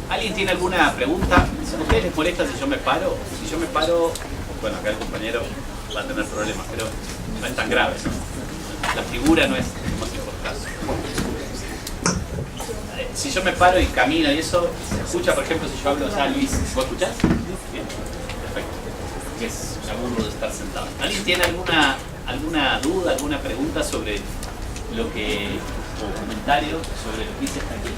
¿Alguien tiene alguna pregunta? ¿A ustedes les molesta si yo me paro? Si yo me paro, bueno, acá el compañero va a tener problemas, pero no es tan grave. La figura no es lo más importante. Si yo me paro y camino y eso, ¿se escucha? Por ejemplo, si yo hablo a Luis, ¿vos escuchás? Bien, perfecto. Que es un aburro de estar sentado. ¿Alguien tiene alguna duda, alguna pregunta sobre lo que, o comentario sobre lo que dice hasta aquí?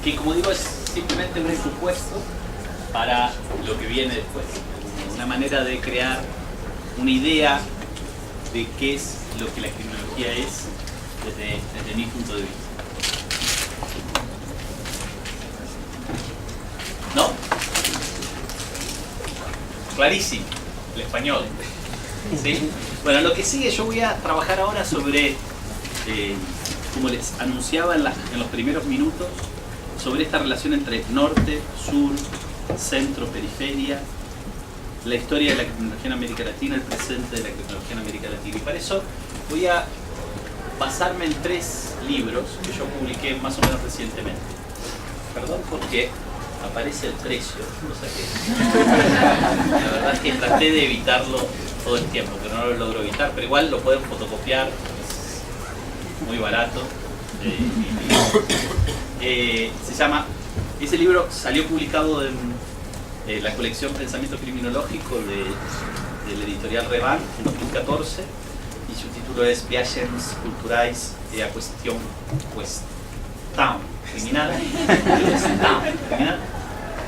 Que, como digo, es simplemente un supuesto para lo que viene después. Una manera de crear una idea de qué es lo que la criminología es desde mi punto de vista. ¿No? Clarísimo, el español. ¿Sí? Bueno, lo que sigue, yo voy a trabajar ahora sobre, como les anunciaba en los primeros minutos, sobre esta relación entre norte, sur, centro, periferia, la historia de la criminología en América Latina, el presente de la criminología en América Latina. Y para eso voy a basarme en 3 libros que yo publiqué más o menos recientemente. Perdón porque aparece el precio, cosa que la verdad es que traté de evitarlo todo el tiempo, pero no lo logro evitar, pero igual lo pueden fotocopiar, es muy barato. Se llama, ese libro salió publicado en la colección Pensamiento Criminológico de la editorial Revan en 2014 y su título es Viagens Culturais e a Questión Criminal.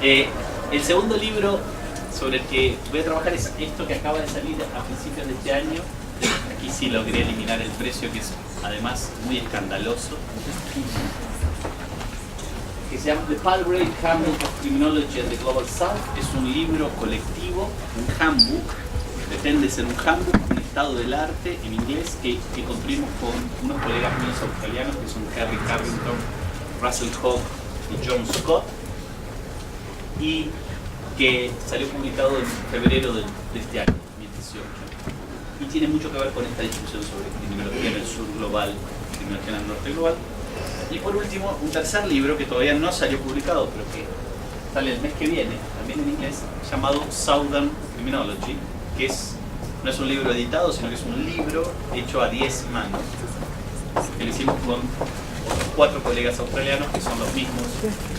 El segundo libro sobre el que voy a trabajar es esto que acaba de salir a principios de este año. Aquí sí logré eliminar el precio, que es además muy escandaloso, que se llama The Palgrave Handbook of Criminology and the Global South. Es un libro colectivo, un handbook, pretende ser un handbook, un estado del arte en inglés que construimos con unos colegas míos australianos que son Kerry Carrington, Russell Hogg y John Scott, y que salió publicado en febrero de este año, 2018. Y tiene mucho que ver con esta discusión sobre criminología en el sur global, criminología en el norte global. Y por último, un tercer libro que todavía no salió publicado, pero que sale el mes que viene, también en inglés, llamado Southern Criminology, que no es un libro editado, sino que es un libro hecho a 10 manos, que lo hicimos con otros 4 colegas australianos, que son los mismos,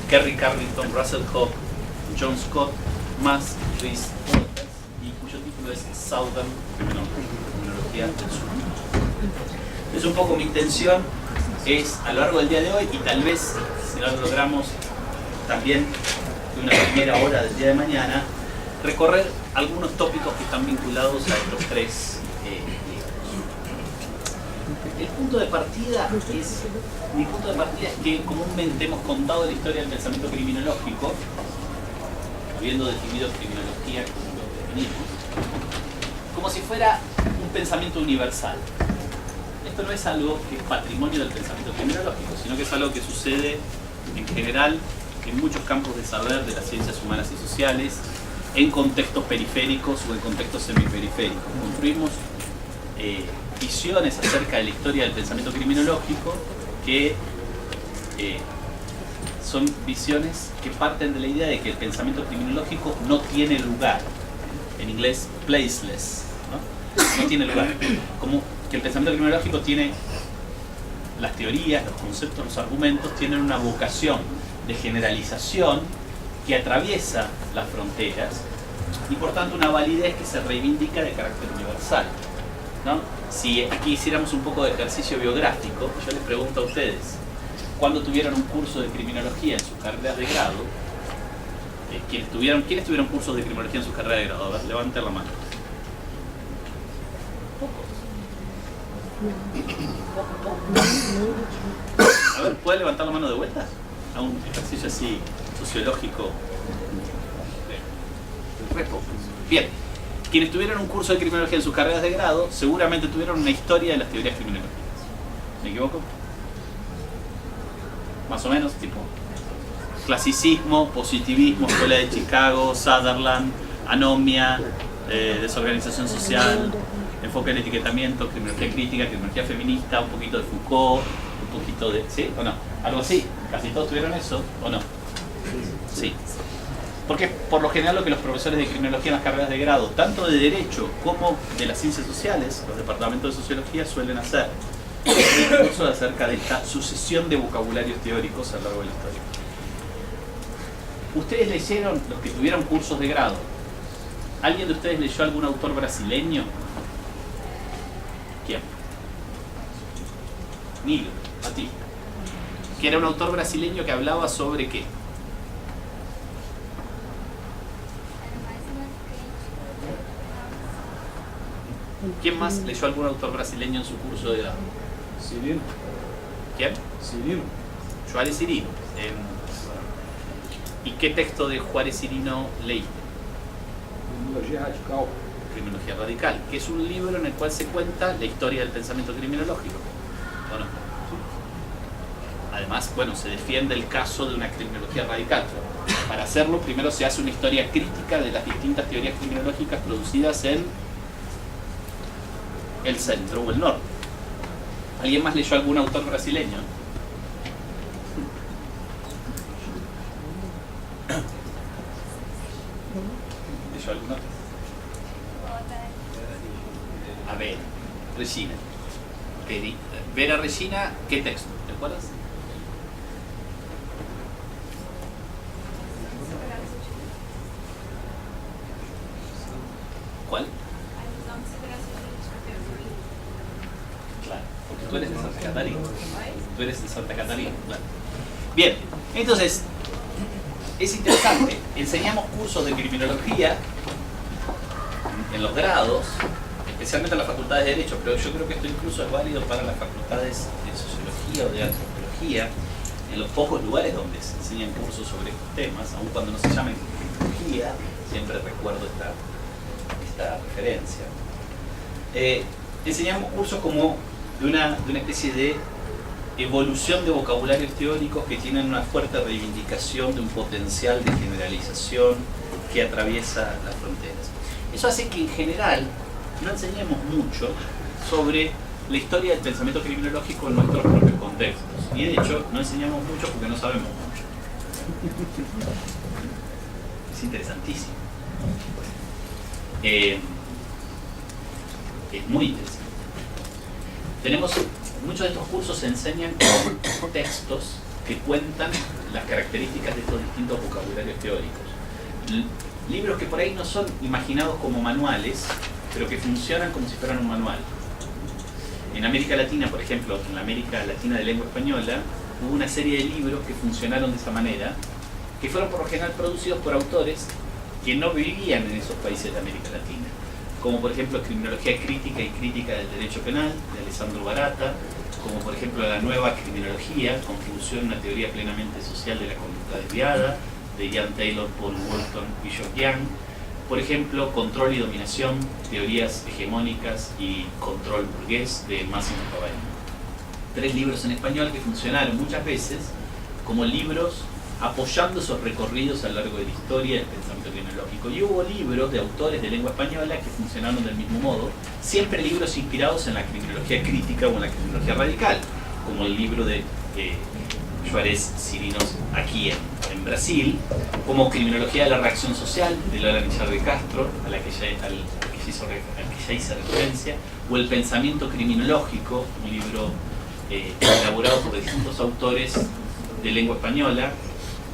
Kerry Carrington, Russell Hogg, John Scott, más Chris Walters, y cuyo título es Southern Criminology, criminología del sur. Es un poco mi intención, es a lo largo del día de hoy, y tal vez, si no lo logramos, también de una primera hora del día de mañana, recorrer algunos tópicos que están vinculados a estos 3 libros. Mi punto de partida es que comúnmente hemos contado la historia del pensamiento criminológico, habiendo definido criminología como lo definimos, como si fuera un pensamiento universal. Esto no es algo que es patrimonio del pensamiento criminológico, sino que es algo que sucede en general en muchos campos de saber de las ciencias humanas y sociales, en contextos periféricos o en contextos semiperiféricos. Construimos visiones acerca de la historia del pensamiento criminológico que son visiones que parten de la idea de que el pensamiento criminológico no tiene lugar. En inglés, placeless, ¿no? No tiene lugar. Como que el pensamiento criminológico tiene las teorías, los conceptos, los argumentos, tienen una vocación de generalización que atraviesa las fronteras y por tanto una validez que se reivindica de carácter universal, ¿no? Si aquí hiciéramos un poco de ejercicio biográfico, yo les pregunto a ustedes, ¿cuándo tuvieron un curso de criminología en sus carreras de grado? ¿Quiénes tuvieron cursos de criminología en sus carreras de grado? A ver, levanten la mano. A ver, ¿puede levantar la mano de vuelta? A un ejercicio así sociológico. Bien, quienes tuvieron un curso de criminología en sus carreras de grado seguramente tuvieron una historia de las teorías criminológicas. ¿Me equivoco? Más o menos, tipo clasicismo, positivismo, escuela de Chicago, Sutherland, anomia, desorganización social, enfoque del etiquetamiento, criminología crítica, criminología feminista, un poquito de Foucault, un poquito de... ¿Sí o no? Algo así. ¿Casi todos tuvieron eso o no? Sí. Porque por lo general lo que los profesores de criminología en las carreras de grado, tanto de Derecho como de las Ciencias Sociales, los departamentos de Sociología, suelen hacer un curso acerca de esta sucesión de vocabularios teóricos a lo largo de la historia. ¿Ustedes leyeron, los que tuvieron cursos de grado, alguien de ustedes leyó algún autor brasileño? ¿Quién? Nilo, a ti. Que era un autor brasileño que hablaba sobre qué. ¿Quién más leyó algún autor brasileño en su curso de grado? Cirino. ¿Quién? Cirino. Juárez Cirino. ¿Y qué texto de Juárez Cirino leíste? Criminología radical. Criminología radical, que es un libro en el cual se cuenta la historia del pensamiento criminológico. ¿O no? Además, bueno, se defiende el caso de una criminología radical. Para hacerlo, primero se hace una historia crítica de las distintas teorías criminológicas producidas en el centro o el norte. ¿Alguien más leyó algún autor brasileño? ¿Leyó alguno? A ver, Regina. Vera Regina, ¿qué texto? ¿Te acuerdas? ¿Cuál? Claro, porque tú eres de Santa Catarina. Tú eres de Santa Catarina, claro. Bien, entonces, es interesante. Enseñamos cursos de criminología en los grados, especialmente en las facultades de Derecho, pero yo creo que esto incluso es válido para las facultades de Sociología o de Antropología, en los pocos lugares donde se enseñan cursos sobre estos temas, aun cuando no se llamen criminología, siempre recuerdo esta referencia. Enseñamos cursos como de una especie de evolución de vocabularios teóricos que tienen una fuerte reivindicación de un potencial de generalización que atraviesa las fronteras. Eso hace que en general no enseñemos mucho sobre la historia del pensamiento criminológico en nuestros propios contextos. Y de hecho, no enseñamos mucho porque no sabemos mucho. Es interesantísimo. Es muy interesante. Muchos de estos cursos se enseñan con textos que cuentan las características de estos distintos vocabularios teóricos. Libros que por ahí no son imaginados como manuales, pero que funcionan como si fueran un manual. En América Latina, por ejemplo, en la América Latina de lengua española, hubo una serie de libros que funcionaron de esa manera, que fueron por lo general producidos por autores que no vivían en esos países de América Latina, como por ejemplo Criminología crítica y crítica del derecho penal, de Alessandro Barata, como por ejemplo La nueva criminología, contribución a una teoría plenamente social de la conducta desviada, de Ian Taylor, Paul Walton y George Young, por ejemplo Control y dominación, teorías hegemónicas y control burgués, de Massimo Cavalli. 3 libros en español que funcionaron muchas veces como libros apoyando esos recorridos a lo largo de la historia del pensamiento criminológico. Y hubo libros de autores de lengua española que funcionaron del mismo modo, siempre libros inspirados en la criminología crítica o en la criminología radical, como el libro de Juárez Cirino aquí en Brasil, como Criminología de la reacción social, de Lola Millar de Castro, al que ya hice referencia, o El pensamiento criminológico, un libro elaborado por distintos autores de lengua española,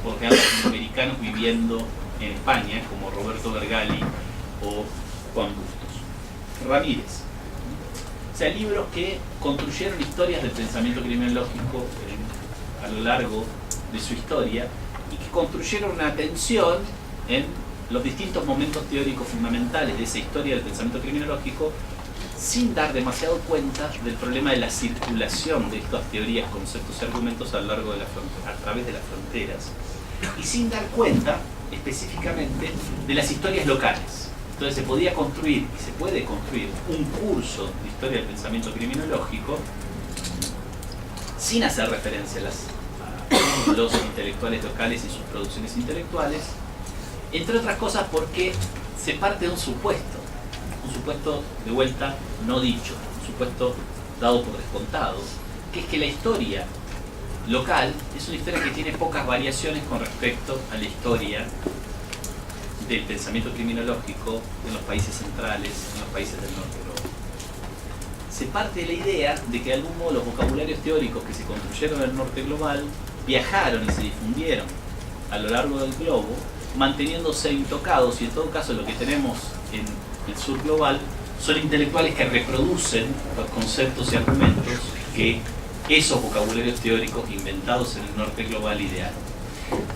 por latinoamericanos viviendo en España, como Roberto Bergali o Juan Bustos. Ramírez. O sea, libros que construyeron historias del pensamiento criminológico a lo largo de su historia y que construyeron una atención en los distintos momentos teóricos fundamentales de esa historia del pensamiento criminológico, sin dar demasiado cuenta del problema de la circulación de estas teorías, conceptos y argumentos a lo largo de a través de las fronteras, y sin dar cuenta específicamente de las historias locales. Entonces se podía construir y se puede construir un curso de historia del pensamiento criminológico sin hacer referencia a los intelectuales locales y sus producciones intelectuales, entre otras cosas porque se parte de un supuesto. un supuesto de vuelta no dicho, un supuesto dado por descontado, que es que la historia local es una historia que tiene pocas variaciones con respecto a la historia del pensamiento criminológico en los países centrales, en los países del norte global. Se parte de la idea de que de algún modo los vocabularios teóricos que se construyeron en el norte global viajaron y se difundieron a lo largo del globo, manteniéndose intocados, y en todo caso lo que tenemos en el sur global son intelectuales que reproducen los conceptos y argumentos que esos vocabularios teóricos inventados en el norte global ideal,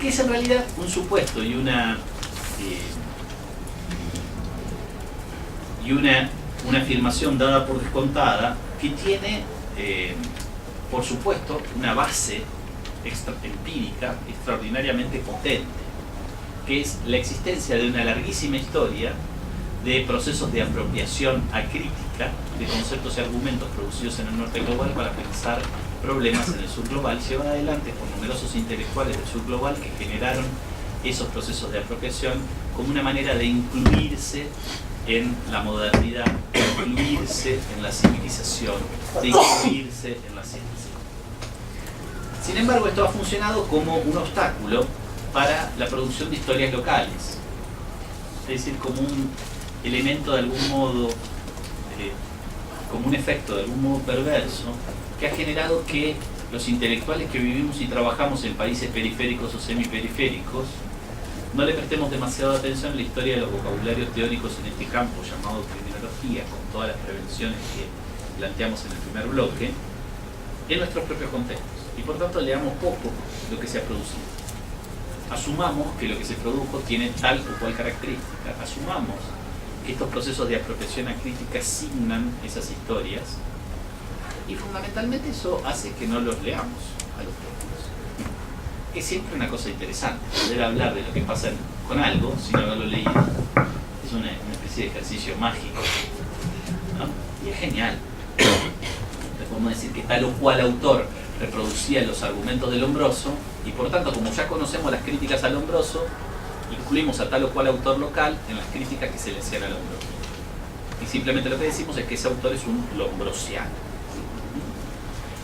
que es en realidad un supuesto y una afirmación dada por descontada que tiene, por supuesto, una base empírica extraordinariamente potente, que es la existencia de una larguísima historia de procesos de apropiación acrítica de conceptos y argumentos producidos en el norte global para pensar problemas en el sur global, llevada adelante por numerosos intelectuales del sur global que generaron esos procesos de apropiación como una manera de incluirse en la modernidad, de incluirse en la civilización, de incluirse en la ciencia. Sin embargo, esto ha funcionado como un obstáculo para la producción de historias locales, es decir, como un elemento de algún modo, como un efecto de algún modo perverso, que ha generado que los intelectuales que vivimos y trabajamos en países periféricos o semiperiféricos no le prestemos demasiada atención a la historia de los vocabularios teóricos en este campo llamado criminología, con todas las prevenciones que planteamos en el primer bloque, en nuestros propios contextos. Y por tanto leamos poco lo que se ha producido. Asumamos que lo que se produjo tiene tal o cual característica. Asumamos que estos procesos de apropiación acrítica signan esas historias. Y fundamentalmente eso hace que no los leamos a los textos. Es siempre una cosa interesante poder hablar de lo que pasa con algo sin haberlo leído. Es una especie de ejercicio mágico, ¿no? Y es genial. Le podemos decir que tal o cual autor reproducía los argumentos del Lombroso, y por tanto, como ya conocemos las críticas al Lombroso, incluimos a tal o cual autor local en las críticas que se le hacían al Lombroso. Y simplemente lo que decimos es que ese autor es un lombrosiano.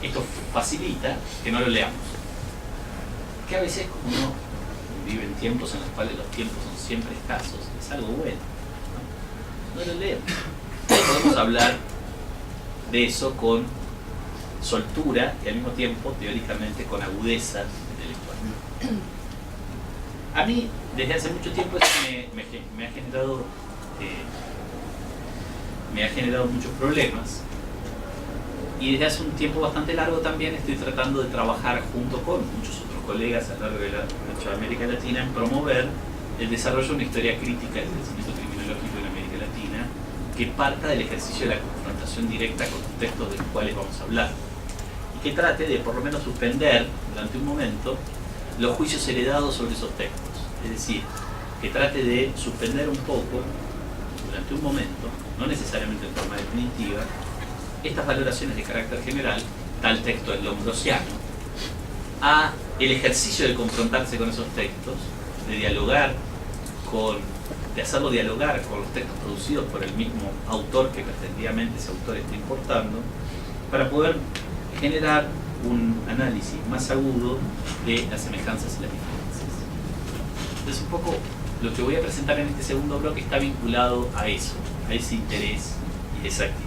Esto facilita que no lo leamos. Que a veces, como uno vive en tiempos en los cuales los tiempos son siempre escasos, es algo bueno, ¿no? No lo leemos. Podemos hablar de eso con soltura y al mismo tiempo, teóricamente, con agudeza intelectual. A mí, desde hace mucho tiempo, eso me ha generado muchos problemas. Y desde hace un tiempo bastante largo también estoy tratando de trabajar junto con muchos otros colegas a lo largo de toda América Latina en promover el desarrollo de una historia crítica del pensamiento criminológico en América Latina que parta del ejercicio de la confrontación directa con los textos de los cuales vamos a hablar y que trate de por lo menos suspender durante un momento los juicios heredados sobre esos textos. Es decir, que trate de suspender un poco, durante un momento, no necesariamente en forma definitiva, estas valoraciones de carácter general, tal texto es lombrosiano, a el ejercicio de confrontarse con esos textos, de hacerlo dialogar con los textos producidos por el mismo autor que pretendidamente ese autor está importando, para poder generar un análisis más agudo de las semejanzas y las diferencias. Entonces, un poco lo que voy a presentar en este segundo bloque está vinculado a eso, a ese interés y esa actitud.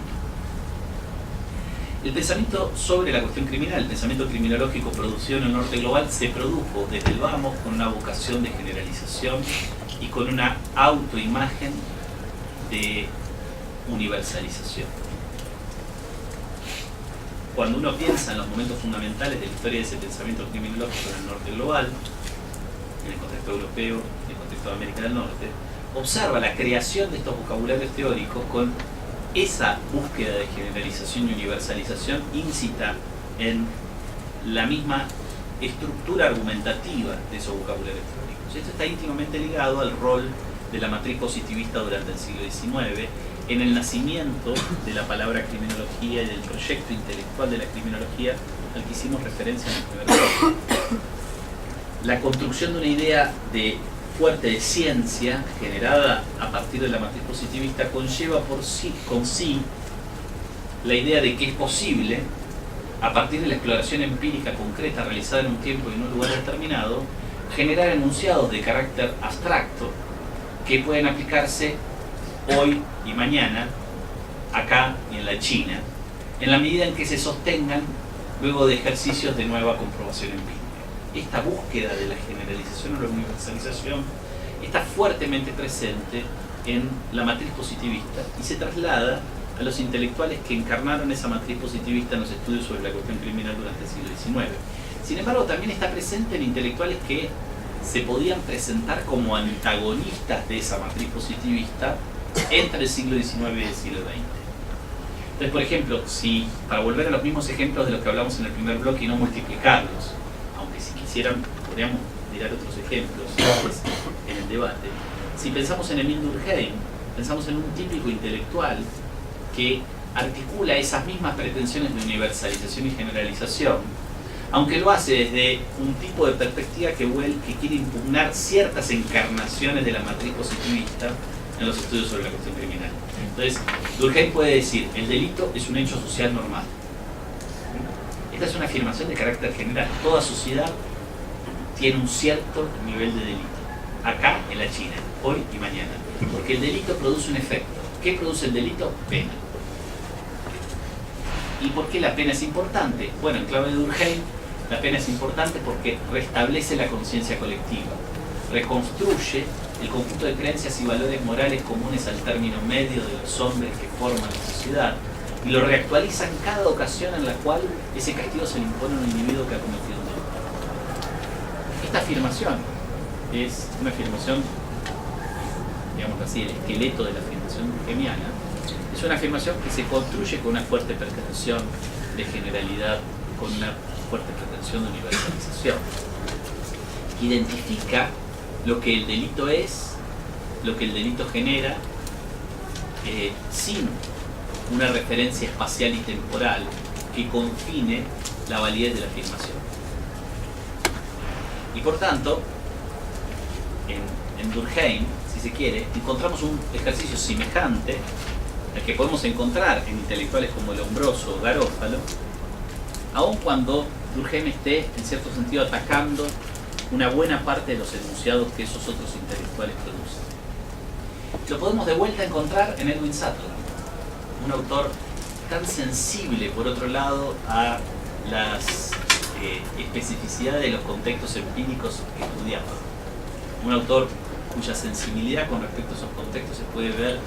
El pensamiento sobre la cuestión criminal, el pensamiento criminológico producido en el norte global, se produjo desde el vamos con una vocación de generalización y con una autoimagen de universalización. Cuando uno piensa en los momentos fundamentales de la historia de ese pensamiento criminológico en el norte global, en el contexto europeo, en el contexto de América del Norte, observa la creación de estos vocabularios teóricos con esa búsqueda de generalización y universalización íncita en la misma estructura argumentativa de esos vocabularios teóricos. Esto está íntimamente ligado al rol de la matriz positivista durante el siglo XIX en el nacimiento de la palabra criminología y del proyecto intelectual de la criminología al que hicimos referencia en el primer bloque. La construcción de una idea de fuerte de ciencia generada a partir de la matriz positivista conlleva con sí la idea de que es posible, a partir de la exploración empírica concreta realizada en un tiempo y en un lugar determinado, generar enunciados de carácter abstracto que pueden aplicarse hoy y mañana, acá y en la China, en la medida en que se sostengan luego de ejercicios de nueva comprobación empírica. Esta búsqueda de la generalización o la universalización está fuertemente presente en la matriz positivista y se traslada a los intelectuales que encarnaron esa matriz positivista en los estudios sobre la cuestión criminal durante el siglo XIX. Sin embargo, también está presente en intelectuales que se podían presentar como antagonistas de esa matriz positivista entre el siglo XIX y el siglo XX. Entonces, por ejemplo, si, para volver a los mismos ejemplos de los que hablamos en el primer bloque y no multiplicarlos, aunque si quisieran podríamos tirar otros ejemplos en el debate, si pensamos en Emile Durkheim, pensamos en un típico intelectual que articula esas mismas pretensiones de universalización y generalización, aunque lo hace desde un tipo de perspectiva que quiere impugnar ciertas encarnaciones de la matriz positivista en los estudios sobre la cuestión criminal. Entonces, Durkheim puede decir, el delito es un hecho social normal. Esta es una afirmación de carácter general. Toda sociedad tiene un cierto nivel de delito. Acá, en la China, hoy y mañana. Porque el delito produce un efecto. ¿Qué produce el delito? Pena. ¿Y por qué la pena es importante? Bueno, en clave de Durkheim, la pena es importante porque restablece la conciencia colectiva, reconstruye el conjunto de creencias y valores morales comunes al término medio de los hombres que forman la sociedad y lo reactualiza en cada ocasión en la cual ese castigo se le impone a un individuo que ha cometido un delito. Esta afirmación es una afirmación, digamos así, el esqueleto de la afirmación durkheimiana. Es una afirmación que se construye con una fuerte pretensión de generalidad, con una fuerte pretensión de universalización. Identifica lo que el delito es, lo que el delito genera, sin una referencia espacial y temporal que confine la validez de la afirmación. Y por tanto, en Durkheim, si se quiere, encontramos un ejercicio semejante al que podemos encontrar en intelectuales como Lombroso o Garofalo, aun cuando Durkheim esté, en cierto sentido, atacando una buena parte de los enunciados que esos otros intelectuales producen. Lo podemos de vuelta encontrar en Edwin Sutherland, un autor tan sensible, por otro lado, a las especificidades de los contextos empíricos que estudiaba. Un autor cuya sensibilidad con respecto a esos contextos se puede ver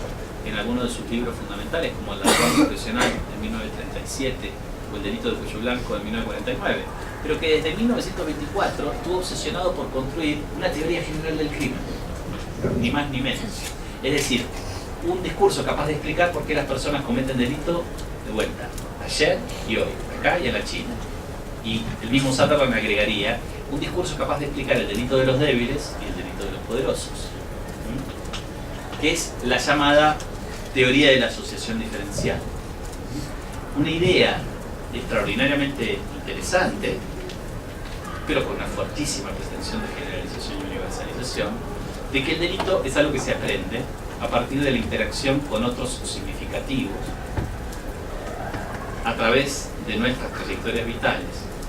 en algunos de sus libros fundamentales, como El ladrón profesional de 1937 o El delito de cuello blanco de 1949, pero que desde 1924 estuvo obsesionado por construir una teoría general del crimen, ni más ni menos. Es decir, un discurso capaz de explicar por qué las personas cometen delito de vuelta, ayer y hoy, acá y en la China. Y el mismo Sutherland agregaría un discurso capaz de explicar el delito de los débiles y el delito de los poderosos, que es la llamada teoría de la asociación diferencial. Una idea extraordinariamente interesante, pero con una fortísima pretensión de generalización y universalización, de que el delito es algo que se aprende a partir de la interacción con otros significativos a través de nuestras trayectorias vitales,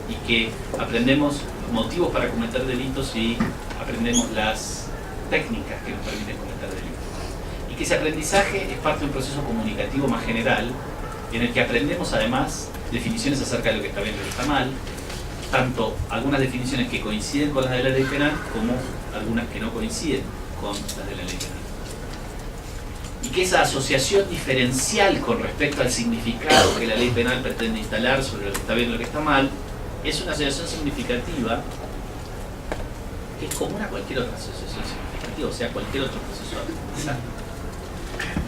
y que aprendemos motivos para cometer delitos y aprendemos las técnicas que nos permiten cometer delitos. Y que ese aprendizaje es parte de un proceso comunicativo más general, en el que aprendemos además definiciones acerca de lo que está bien y lo que está mal, tanto algunas definiciones que coinciden con las de la ley penal como algunas que no coinciden con las de la ley penal. Y que esa asociación diferencial con respecto al significado que la ley penal pretende instalar sobre lo que está bien y lo que está mal es una asociación significativa que es común a cualquier otra asociación significativa, o sea, cualquier otro proceso de aprendizaje.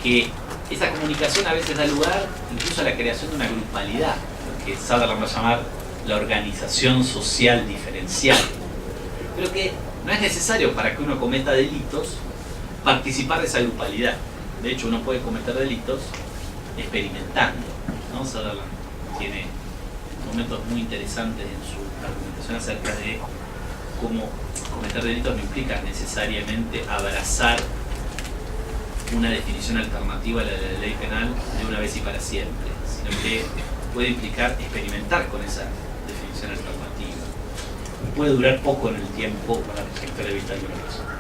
Que esa comunicación a veces da lugar incluso a la creación de una grupalidad, lo que Sutherland va a llamar la organización social diferencial, pero que no es necesario para que uno cometa delitos participar de esa grupalidad. De hecho, uno puede cometer delitos experimentando, ¿no? Sutherland tiene momentos muy interesantes en su argumentación acerca de como cometer delitos no implica necesariamente abrazar una definición alternativa a la de la ley penal de una vez y para siempre, sino que puede implicar experimentar con esa definición alternativa. Puede durar poco en el tiempo con la trayectoria vital de una persona.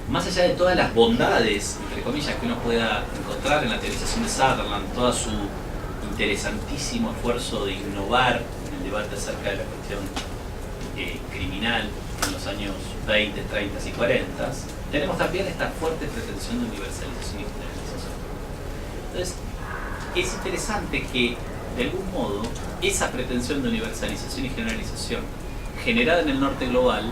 Más allá de todas las bondades, entre comillas, que uno pueda encontrar en la teorización de Sutherland, todo su interesantísimo esfuerzo de innovar en el debate acerca de la cuestión criminal en los años 20, 30 y 40, tenemos también esta fuerte pretensión de universalización y generalización. Entonces, es interesante que, de algún modo, esa pretensión de universalización y generalización, generada en el norte global,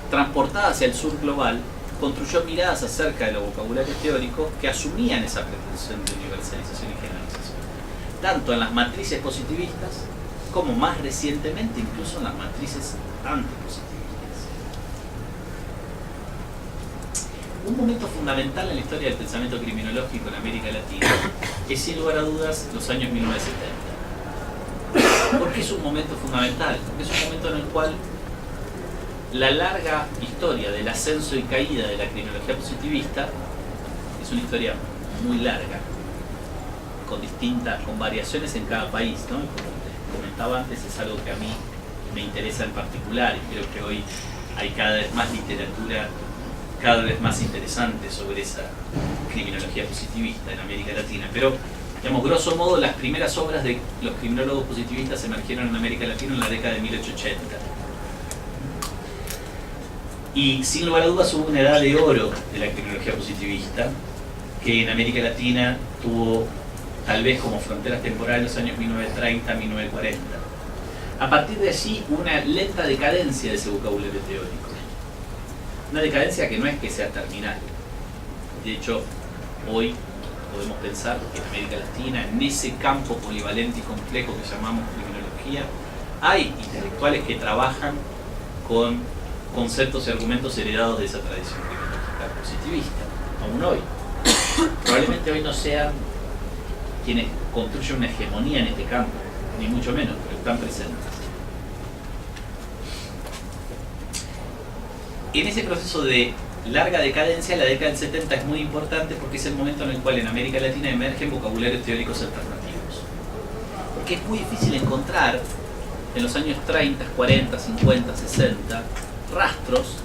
transportada hacia el sur global, construyó miradas acerca de los vocabularios teóricos que asumían esa pretensión de universalización y generalización, tanto en las matrices positivistas como más recientemente incluso en las matrices antipositivistas. Un momento fundamental en la historia del pensamiento criminológico en América Latina es sin lugar a dudas los años 1970. ¿Por qué es un momento fundamental? Porque es un momento en el cual la larga historia del ascenso y caída de la criminología positivista es una historia muy larga, con variaciones en cada país, ¿no? Como te comentaba antes, es algo que a mí me interesa en particular y creo que hoy hay cada vez más literatura cada vez más interesante sobre esa criminología positivista en América Latina. Pero, digamos, grosso modo, las primeras obras de los criminólogos positivistas emergieron en América Latina en la década de 1880. Y sin lugar a dudas hubo una edad de oro de la criminología positivista que en América Latina tuvo tal vez como fronteras temporales los años 1930 a 1940. A partir de allí una lenta decadencia de ese vocabulario teórico. Una decadencia que no es que sea terminal. De hecho, hoy podemos pensar que en América Latina, en ese campo polivalente y complejo que llamamos criminología, hay intelectuales que trabajan con conceptos y argumentos heredados de esa tradición criminológica positivista, aún hoy. Probablemente hoy no sean quienes construyen una hegemonía en este campo, ni mucho menos, pero están presentes. En ese proceso de larga decadencia, la década del 70 es muy importante porque es el momento en el cual en América Latina emergen vocabularios teóricos alternativos. Porque es muy difícil encontrar en los años 30, 40, 50, 60 rastros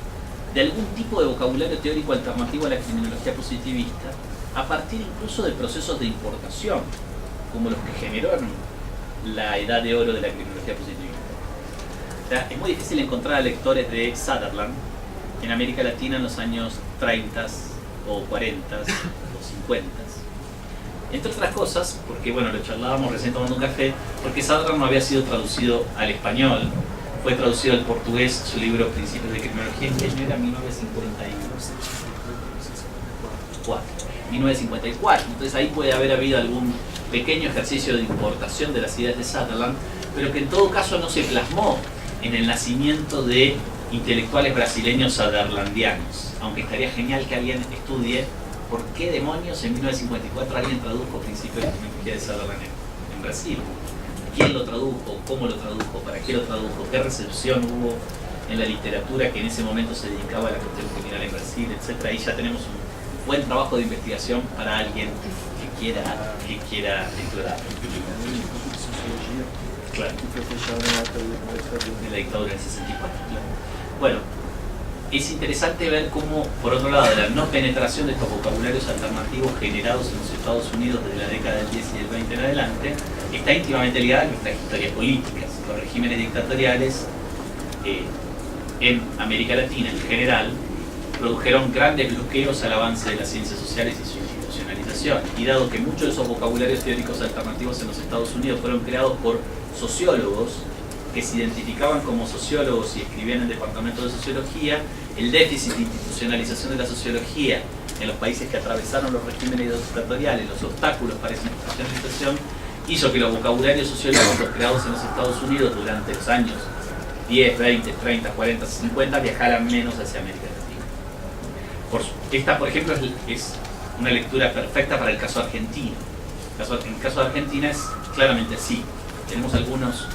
de algún tipo de vocabulario teórico alternativo a la criminología positivista, a partir incluso de procesos de importación, como los que generaron la edad de oro de la criminología positivista. O sea, es muy difícil encontrar a lectores de Sutherland en América Latina en los años 30 o 40 o 50. Entre otras cosas, porque bueno, lo charlábamos recién tomando un café, porque Sutherland no había sido traducido al español, fue traducido al portugués su libro Principios de Criminología, en que era 1954. Entonces ahí puede haber habido algún pequeño ejercicio de importación de las ideas de Sutherland, pero que en todo caso no se plasmó en el nacimiento de intelectuales brasileños sutherlandianos, aunque estaría genial que alguien estudie por qué demonios en 1954 alguien tradujo Principios de Criminología de Sutherland en Brasil. ¿Quién lo tradujo? ¿Cómo lo tradujo? ¿Para qué lo tradujo? ¿Qué recepción hubo en la literatura que en ese momento se dedicaba a la cuestión criminal en Brasil, etcétera? Ahí ya tenemos un buen trabajo de investigación para alguien que quiera explorar. Claro. De la dictadura del 64. Claro. Bueno, es interesante ver cómo, por otro lado, la no penetración de estos vocabularios alternativos generados en los Estados Unidos desde la década del 10 y del 20 en adelante está íntimamente ligada a nuestras historias políticas. Los regímenes dictatoriales en América Latina en general produjeron grandes bloqueos al avance de las ciencias sociales y su institucionalización. Y dado que muchos de esos vocabularios teóricos alternativos en los Estados Unidos fueron creados por sociólogos que se identificaban como sociólogos y escribían en departamentos de sociología, el déficit de institucionalización de la sociología en los países que atravesaron los regímenes dictatoriales, los obstáculos para esa institucionalización, hizo que los vocabularios sociológicos creados en los Estados Unidos durante los años 10, 20, 30, 40, 50 viajaran menos hacia América Latina. Esta, por ejemplo, es una lectura perfecta para el caso argentino. En el caso de Argentina es claramente así. Tenemos algunos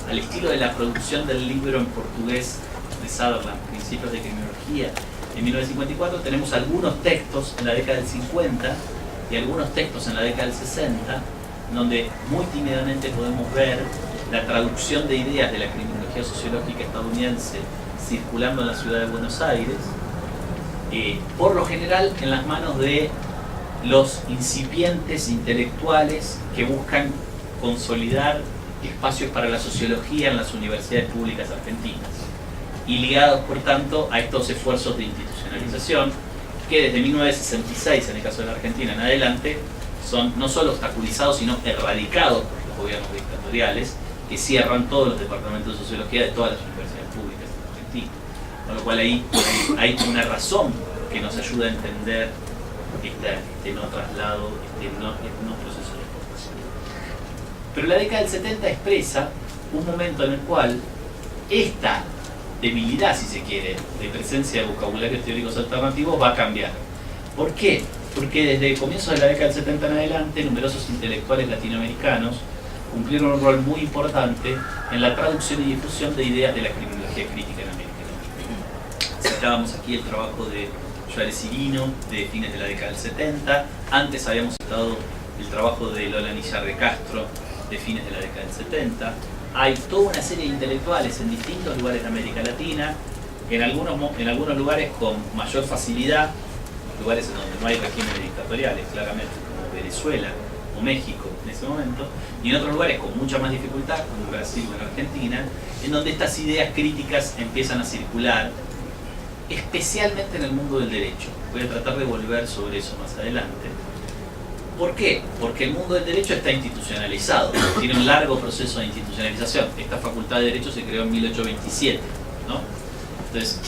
al estilo de la producción del libro en portugués de Sutherland, Principios de Criminología, en 1954, tenemos algunos textos en la década del 50 y algunos textos en la década del 60, donde muy tímidamente podemos ver la traducción de ideas de la criminología sociológica estadounidense circulando en la ciudad de Buenos Aires, por lo general en las manos de los incipientes intelectuales que buscan consolidar espacios para la sociología en las universidades públicas argentinas y ligados por tanto a estos esfuerzos de institucionalización que desde 1966 en el caso de la Argentina en adelante son no solo obstaculizados sino erradicados por los gobiernos dictatoriales que cierran todos los departamentos de sociología de todas las universidades públicas en Argentina, con lo cual ahí hay una razón que nos ayuda a entender este no traslado, este no proceso de exportación. Pero la década del 70 expresa un momento en el cual esta debilidad, si se quiere, de presencia de vocabularios teóricos alternativos va a cambiar. ¿Por qué? Porque desde el comienzo de la década del 70 en adelante, numerosos intelectuales latinoamericanos cumplieron un rol muy importante en la traducción y difusión de ideas de la criminología crítica en América Latina. Citábamos aquí el trabajo de Joel Cirino de fines de la década del 70, antes habíamos citado el trabajo de Lola Nillar de Castro de fines de la década del 70. Hay toda una serie de intelectuales en distintos lugares de América Latina, en algunos lugares con mayor facilidad, lugares en donde no hay regímenes dictatoriales, claramente, como Venezuela o México en ese momento, y en otros lugares con mucha más dificultad, como Brasil o en Argentina, en donde estas ideas críticas empiezan a circular, especialmente en el mundo del derecho. Voy a tratar de volver sobre eso más adelante. ¿Por qué? Porque el mundo del derecho está institucionalizado, tiene un largo proceso de institucionalización. Esta facultad de Derecho se creó en 1827, ¿no? Entonces,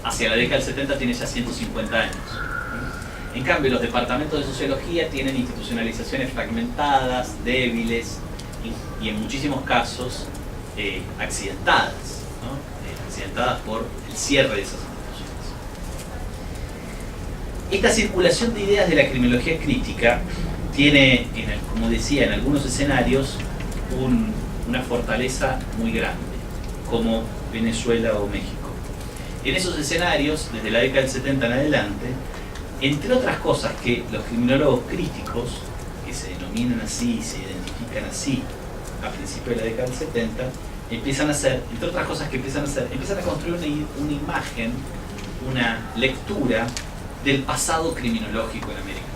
hacia la década del 70 tiene ya 150 años. En cambio, los departamentos de sociología tienen institucionalizaciones fragmentadas, débiles y en muchísimos casos accidentadas, ¿no? Accidentadas por el cierre de esas instituciones. Esta circulación de ideas de la criminología crítica tiene, como decía, en algunos escenarios una fortaleza muy grande, como Venezuela o México. En esos escenarios, desde la década del 70 en adelante, entre otras cosas que los criminólogos críticos, que se denominan así y se identifican así a principios de la década del 70, empiezan a hacer, entre otras cosas que empiezan a construir una imagen, una lectura del pasado criminológico en América Latina.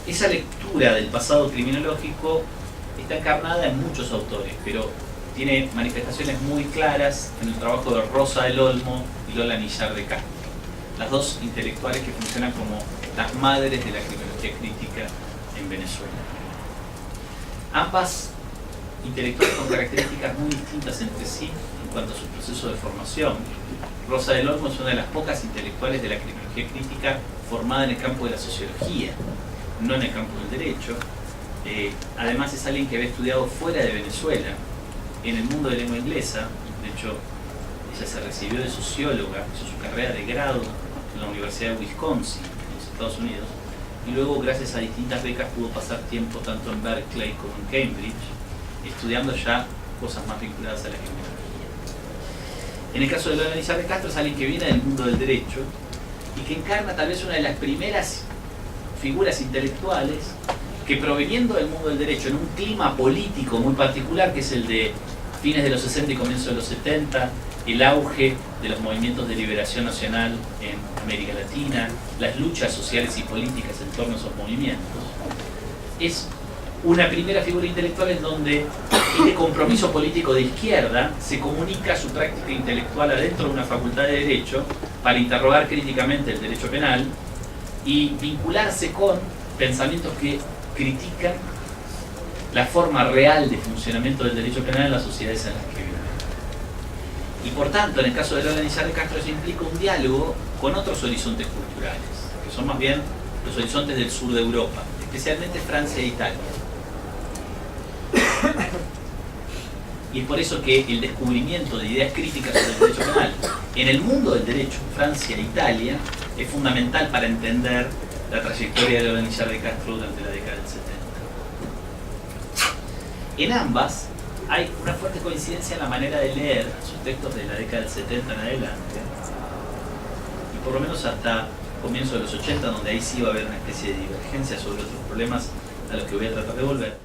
Esa lectura del pasado criminológico está encarnada en muchos autores, pero tiene manifestaciones muy claras en el trabajo de Rosa del Olmo y Lola Nillar de Castro, las dos intelectuales que funcionan como las madres de la criminología crítica en Venezuela. Ambas intelectuales con características muy distintas entre sí en cuanto a su proceso de formación. Rosa del Olmo es una de las pocas intelectuales de la criminología crítica formada en el campo de la sociología, no en el campo del derecho. Además es alguien que había estudiado fuera de Venezuela, en el mundo de lengua inglesa. De hecho, ella se recibió de socióloga, hizo su carrera de grado en la Universidad de Wisconsin, en los Estados Unidos, y luego, gracias a distintas becas, pudo pasar tiempo tanto en Berkeley como en Cambridge, estudiando ya cosas más vinculadas a la criminología. En el caso de Lola Nillar de Castro es alguien que viene del mundo del derecho y que encarna tal vez una de las primeras figuras intelectuales que, proveniendo del mundo del derecho en un clima político muy particular, que es el de fines de los 60 y comienzos de los 70, el auge de los movimientos de liberación nacional en América Latina, las luchas sociales y políticas en torno a esos movimientos, es una primera figura intelectual en donde este compromiso político de izquierda se comunica a su práctica intelectual adentro de una facultad de Derecho para interrogar críticamente el derecho penal y vincularse con pensamientos que critican la forma real de funcionamiento del derecho penal en las sociedades en las que viven. Y por tanto, en el caso de Lola Nillar de Castro, eso implica un diálogo con otros horizontes culturales, que son más bien los horizontes del sur de Europa, especialmente Francia e Italia. Y es por eso que el descubrimiento de ideas críticas sobre el derecho penal en el mundo del derecho, Francia e Italia, es fundamental para entender la trayectoria de Lola Nillar de Castro durante la década del 70. En ambas, hay una fuerte coincidencia en la manera de leer sus textos de la década del 70 en adelante, y por lo menos hasta comienzo de los 80, donde ahí sí va a haber una especie de divergencia sobre otros problemas a los que voy a tratar de volver.